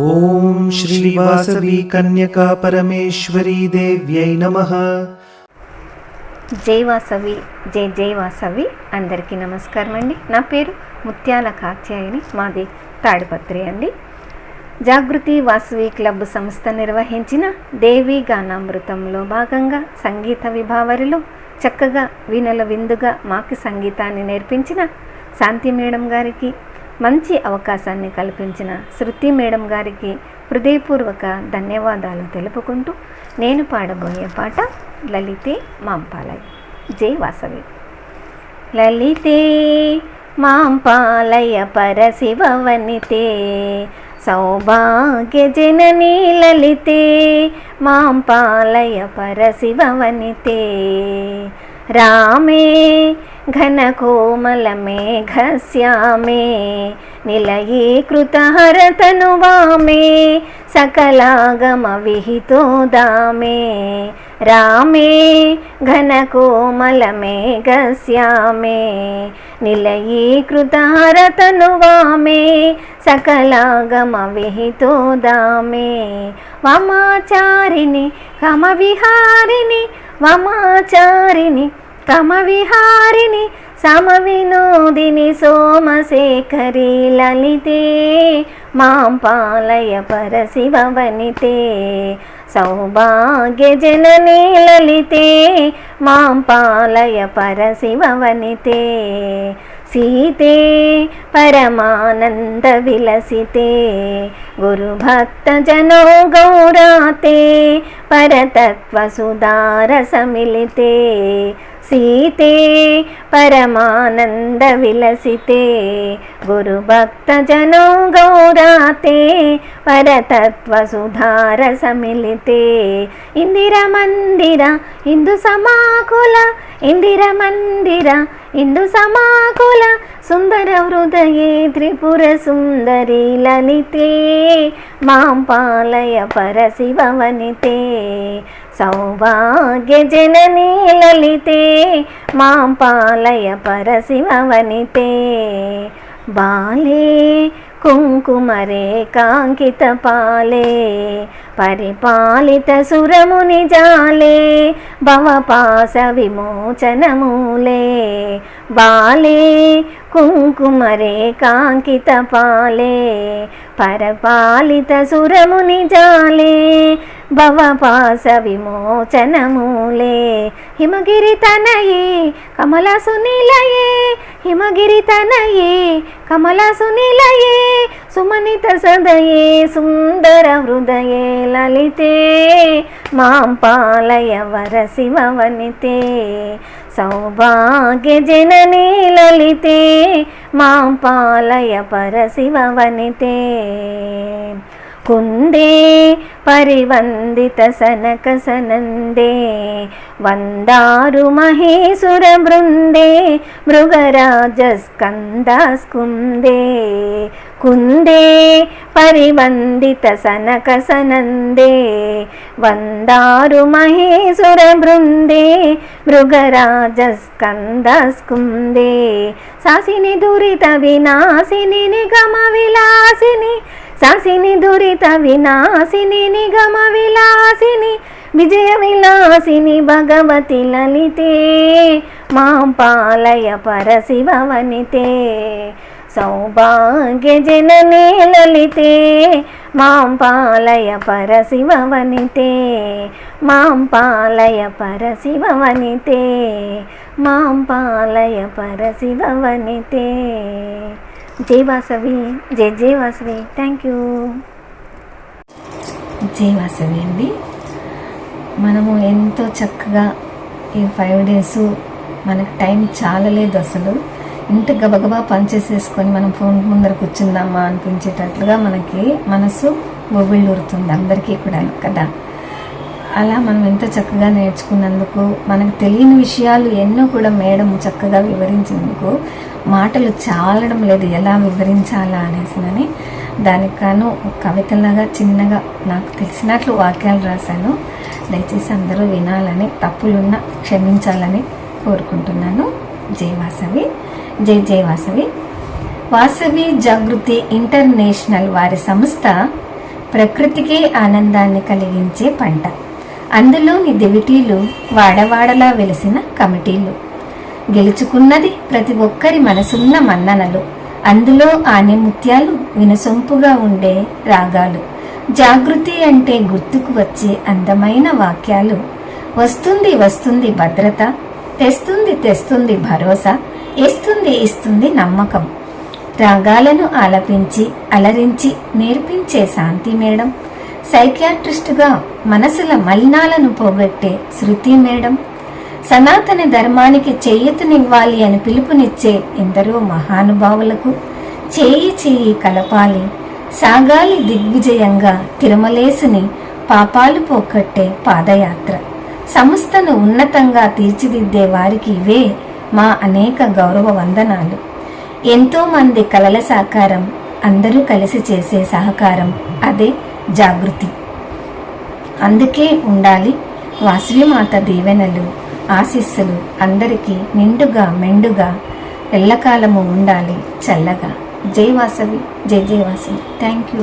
ఓం శ్రీ వాసవి కన్యకా పరమేశ్వరీ దేవ్యై నమః. జై వాసవి, జై జై వాసవి. అందరికీ నమస్కారం అండి. నా పేరు ముత్యాల కాత్యాయని, మాది తాడిపత్రి అండి. జాగృతి వాసవి క్లబ్ సంస్థ నిర్వహించిన దేవీ గానామృతంలో భాగంగా సంగీత విభావరిలో చక్కగా వీణల విందుగా మాకు సంగీతాన్ని నేర్పించిన శాంతి మేడం గారికి, మంచి అవకాశాన్ని కల్పించిన శృతి మేడం గారికి హృదయపూర్వక ధన్యవాదాలు తెలుపుకుంటూ నేను పాడబోయే పాట లలితే మాంపాలయ. జై వాసవి. లలితే మాంపాలయ పరశివవనితే సౌభాగ్య జననీ లలితే మాంపాలయ పరశివవనితే రామే ఘనకోమల మేఘశ్యామే నిలయీకృతహరతనువామే సకలాగమ విహితోదామే రామే ఘనకోమల మేఘశ్యామే నిలయీకృతహరతనువామే సకలాగమ విహితోదామే వామాచారిణి కమవిహారిణి వామాచారిణి కమవిహారిణి సమవినోదిని సోమశేఖరి లలితే మాంపాలయ పరశివవనితే సౌభాగ్య జననీ లలితే మాంపాలయ పరశివవనితే సీతే పరమానంద విలసితే గురుభక్త జనో గౌరాతే పరతత్వ సుధార సమిలితే సీతే పరమానంద విలసితే గురుభక్త జనో గౌరాతే పరతత్వ సుధార సమిలితే ఇందిర మందిర ఇందు సమాకుల ఇందిర మందిర ఇందు సమాకుల సుందర హృదయే త్రిపుర సుందరి లలితే మాంపాలయ పరశివవనితే సౌభాగ్య జననీ లలితే మాంపాలయ పరశివవనితే బాలే కుంకుమరే కాంకిత పాలే పరిపాలిత సురముని జాలే భవపాస విమోచనమూలే బాలే కుంకుమరే కాంకిత పాలే పరిపాలిత సురముని జాలే భవపాస విమోచనమూలే హిమగిరి తనయే కమల సునిలయే హిమగిరి తనయే కమల సునిలయే సుమనిత సదయే సుందర హృదయే లలితే మాంపాలయ వరశివవనితే సౌభాగ్య జననీ లలితే మాంపాలయ పరశివవనితే కుందే పరివందిత సనక సనందే వందారు మహేశుర బృందే మృగరాజ స్కందాస్కుందే కుందే పరివందిత సనక సనందే వందారు మహేశుర బృందే మృగరాజ స్కందాస్కుందే సాసిని దురిత వినాశిని నిగమ విలాసిని సాసిని దురిత వినాశిని నిగమ విలాసిని విజయ విలాసిని భగవతి లలితే మాంపాలయ పరశివవనితే సౌభాగ్య జననీ లలితే మాంపాలయ పరశివవనితే మాంపాలయ పరశివవనితే మాంపాలయ పరశివవనితే. జై వాసవి, జై జై వాసవి. Thank you. జై వాసవి అండి. మనము ఎంతో చక్కగా ఈ 5 days మనకు టైం చాలలేదు. అసలు ఇంత గబగబా పనిచేసేసుకొని మనం ఫోన్ ముందర కూర్చుందామా అనిపించేటట్లుగా మనకి మనసు బొబ్బిళ్ళూరుతుంది అందరికీ కూడా కదా. అలా మనం ఎంతో చక్కగా నేర్చుకున్నందుకు, మనకు తెలియని విషయాలు ఎన్నో కూడా మేడం చక్కగా వివరించినందుకు మాటలు చాలడం లేదు ఎలా వివరించాలా అనేసినని. దానికి కాను కవితలాగా చిన్నగా నాకు తెలిసినట్లు వాక్యాలు రాశాను. దయచేసి అందరూ వినాలని, తప్పులున్నా క్షమించాలని కోరుకుంటున్నాను. జై వాసవి, జై జై వాసవి. వాసవి జాగృతి ఇంటర్నేషనల్ వారి సంస్థ ప్రకృతికే ఆనందాన్ని కలిగించే పంట. అందులోని దివిటీలు వాడవాడలా వెలిసిన కమిటీలు. గెలుచుకున్నది ప్రతి ఒక్కరి మనసున్న మన్ననలు. అందులో ఆణిముత్యాలు వినసొంపుగా ఉండే రాగాలు. జాగృతి అంటే గుర్తుకు వచ్చే అందమైన వాక్యాలు. వస్తుంది వస్తుంది భద్రత, తెస్తుంది తెస్తుంది భరోసా, ఇస్తుంది నమ్మకం. రాగాలను ఆలపించి అలరించి నేర్పించే శాంతి మేడం. సైకియాట్రిస్టుగా మనసుల మలినాలను పోగొట్టే శృతి మేడం. సనాతన ధర్మానికి చేయూతనివ్వాలి అని పిలుపునిచ్చే ఎందరో మహానుభావులకు చేయి చేయి కలపాలి, సాగాలి దిగ్విజయంగా తిరుమలేసుని పాపాలు పోగొట్టే పాదయాత్ర. సంస్థను ఉన్నతంగా తీర్చిదిద్దే వారికి ఇవే మా అనేక గౌరవ వందనాలు. ఎంతో మంది కలల సాకారం, అందరూ కలిసి చేసే సహకారం, అదే జాగృతి. అందుకే ఉండాలి వాసవిమాత దీవెనలు, ఆశీస్సులు అందరికీ నిండుగా మెండుగా ఎల్లకాలము ఉండాలి చల్లగా. జై వాసవి, జై జై వాసవి. Thank you.